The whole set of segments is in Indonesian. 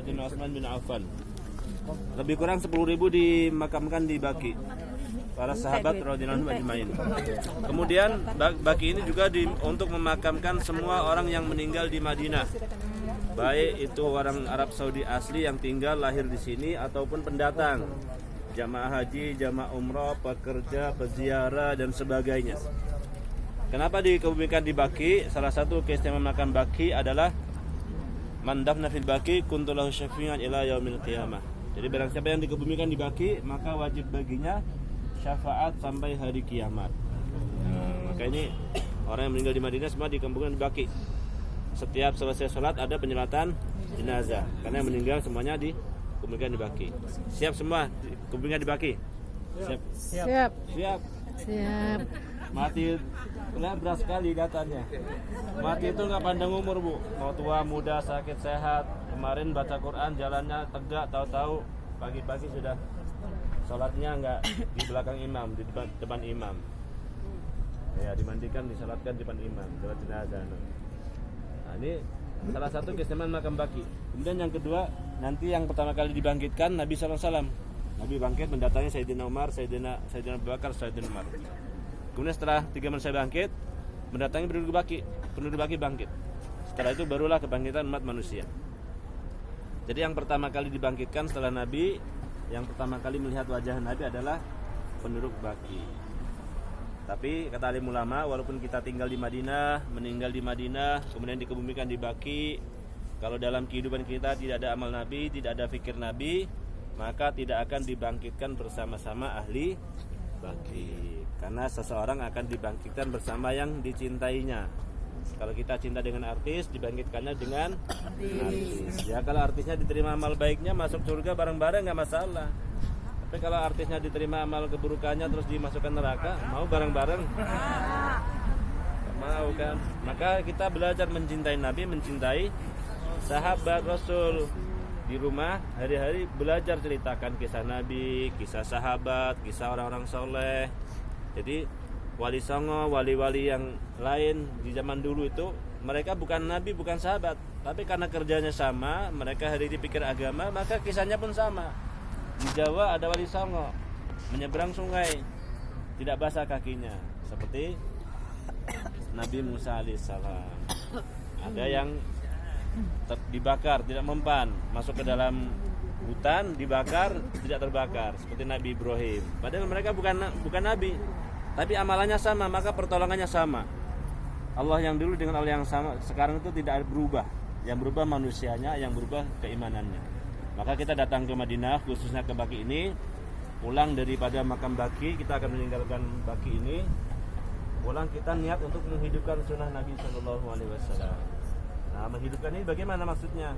Sayyidina Utsman bin Affan. Lebih kurang 10.000 dimakamkan di Baqi. Para sahabat radhiyallahu anhum ajmain. Kemudian Baqi ini juga untuk memakamkan semua orang yang meninggal di Madinah. Baik itu orang Arab Saudi asli yang tinggal lahir di sini ataupun pendatang, jamaah haji, jamaah umrah, pekerja, peziarah dan sebagainya. Kenapa dikebumikan di Baqi? Salah satu keistimewaan makam Baqi adalah man dafna fil Baqi kuntu lahu syafi'an ila yaumil qiyamah. Jadi barang siapa yang dikebumikan di Baqi, maka wajib baginya syafaat sampai hari kiamat. Nah, maka ini orang yang meninggal di Madinah semua dikebumikan di Baqi. Setiap selesai sholat ada penyematan jenazah, karena yang meninggal semuanya dikebumikan di Baqi. Siap semua dikebumikan di Baqi? Siap. Mati berat sekali katanya. Mati itu nggak pandang umur, Bu. Mau tua, muda, sakit, sehat. Kemarin baca Quran jalannya tegak, tahu-tahu pagi-pagi sudah sholatnya nggak di belakang imam, di depan imam. Ya, dimandikan, disalatkan di depan imam, sholat jenazah. Nah, ini salah satu keistimewaan makam Baqi. Kemudian yang kedua, nanti yang pertama kali dibangkitkan Nabi SAW. Nabi bangkit mendatangi Sayyidina Umar, Sayyidina Abu Bakar, Sayyidina Umar. Kemudian setelah 3 manusia bangkit, mendatangi penduduk Baqi bangkit. Setelah itu barulah kebangkitan umat manusia. Jadi yang pertama kali dibangkitkan setelah Nabi, yang pertama kali melihat wajah Nabi adalah penduduk Baqi. Tapi kata alim ulama, walaupun kita tinggal di Madinah, meninggal di Madinah, kemudian dikebumikan di Baqi, kalau dalam kehidupan kita tidak ada amal Nabi, tidak ada fikir Nabi, maka tidak akan dibangkitkan bersama-sama ahli Baqi. Karena seseorang akan dibangkitkan bersama yang dicintainya. Kalau kita cinta dengan artis, dibangkitkannya dengan artis. Ya kalau artisnya diterima amal baiknya masuk surga bareng-bareng nggak masalah. Tapi kalau artisnya diterima amal keburukannya terus dimasukkan neraka, mau bareng-bareng? Gak mau kan? Maka kita belajar mencintai Nabi, mencintai sahabat Rasul. Di rumah hari-hari belajar ceritakan kisah Nabi, kisah sahabat, kisah orang-orang soleh. Jadi wali songo, wali-wali yang lain di zaman dulu itu mereka bukan Nabi, bukan sahabat, tapi karena kerjanya sama, mereka hari dipikir agama, maka kisahnya pun sama. Di Jawa ada wali songo, menyeberang sungai tidak basah kakinya, seperti Nabi Musa alaihissalam. Ada yang dibakar, tidak mempan, masuk ke dalam hutan, dibakar, tidak terbakar, seperti Nabi Ibrahim. Padahal mereka bukan Nabi, tapi amalannya sama, maka pertolongannya sama. Allah yang dulu dengan Allah yang sama sekarang itu tidak berubah. Yang berubah manusianya, yang berubah keimanannya. Maka kita datang ke Madinah, khususnya ke Baqi ini, pulang daripada makam Baqi, kita akan meninggalkan Baqi ini. Pulang kita niat untuk menghidupkan sunnah Nabi SAW. Nah, menghidupkan ini bagaimana maksudnya?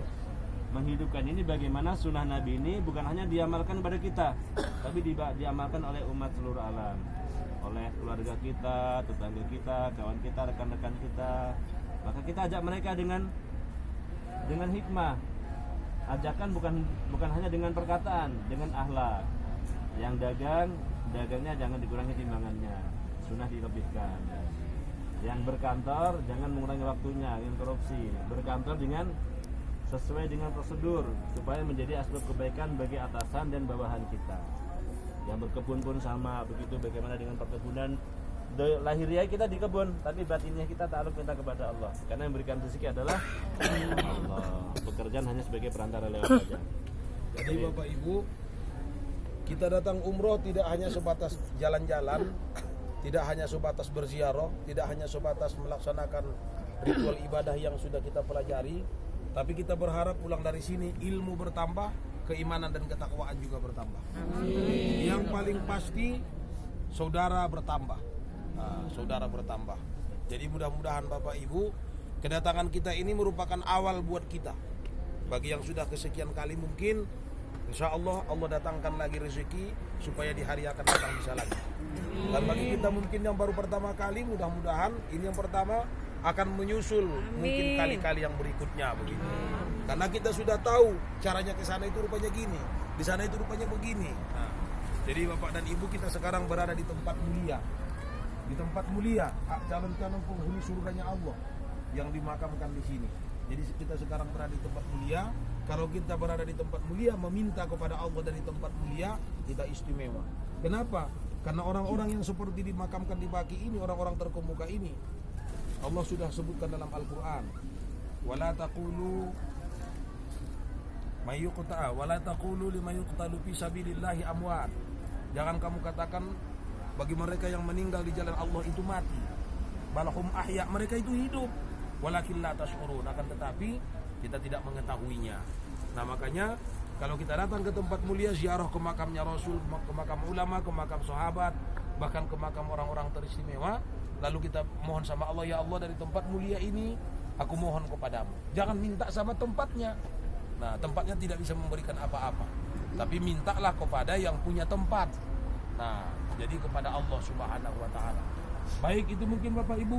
Menghidupkan ini bagaimana sunnah Nabi ini bukan hanya diamalkan pada kita, tapi diamalkan oleh umat seluruh alam, oleh keluarga kita, tetangga kita, kawan kita, rekan-rekan kita. Maka kita ajak mereka dengan hikmah. Ajakan bukan hanya dengan perkataan, dengan akhlak. Yang dagangnya jangan dikurangi timbangannya, sunnah dilebihkan. Yang berkantor jangan mengurangi waktunya, yang korupsi. Berkantor dengan sesuai dengan prosedur supaya menjadi asbab kebaikan bagi atasan dan bawahan kita. Yang berkebun pun sama, begitu bagaimana dengan perkebunan. Lahiriah kita di kebun, tapi batinnya kita takluk minta kepada Allah. Karena yang memberikan rezeki adalah Allah. Pekerjaan hanya sebagai perantara lewat saja. Jadi Bapak Ibu, kita datang umroh tidak hanya sebatas jalan-jalan, tidak hanya sebatas berziarah, tidak hanya sebatas melaksanakan ritual ibadah yang sudah kita pelajari, tapi kita berharap pulang dari sini ilmu bertambah, keimanan dan ketakwaan juga bertambah. Amin. Yang paling pasti saudara bertambah. Saudara bertambah. Jadi mudah-mudahan Bapak Ibu, kedatangan kita ini merupakan awal buat kita. Bagi yang sudah kesekian kali mungkin, insya Allah datangkan lagi rezeki supaya di hari akan datang bisa lagi. Dan bagi kita mungkin yang baru pertama kali, mudah-mudahan ini yang pertama akan menyusul. Amin. Mungkin kali-kali yang berikutnya begitu. Karena kita sudah tahu caranya ke sana itu rupanya gini, di sana itu rupanya begini. Nah, jadi Bapak dan Ibu, kita sekarang berada di tempat mulia. Di tempat mulia, calon-calon penghuni surganya Allah yang dimakamkan di sini. Jadi kita sekarang berada di tempat mulia kalau kita berada di tempat mulia, meminta kepada Allah dari tempat mulia, kita istimewa. Kenapa? Karena orang-orang yang seperti dimakamkan di Baki ini, orang-orang terkemuka ini, Allah sudah sebutkan dalam Al-Quran, wala taqulu lima yuqtalu fi sabilillahi amwat. Jangan kamu katakan bagi mereka yang meninggal di jalan Allah itu mati. Balhum ahya, mereka itu hidup. Walakin la tash'urun, akan tetapi kita tidak mengetahuinya. Nah, makanya kalau kita datang ke tempat mulia, ziarah ke makamnya Rasul, ke makam ulama, ke makam sahabat, bahkan ke makam orang-orang teristimewa, lalu kita mohon sama Allah, ya Allah, dari tempat mulia ini aku mohon kepadamu. Jangan minta sama tempatnya. Nah, tempatnya tidak bisa memberikan apa-apa, tapi mintalah kepada yang punya tempat. Nah, jadi kepada Allah Subhanahu wa taala. Baik, itu mungkin Bapak Ibu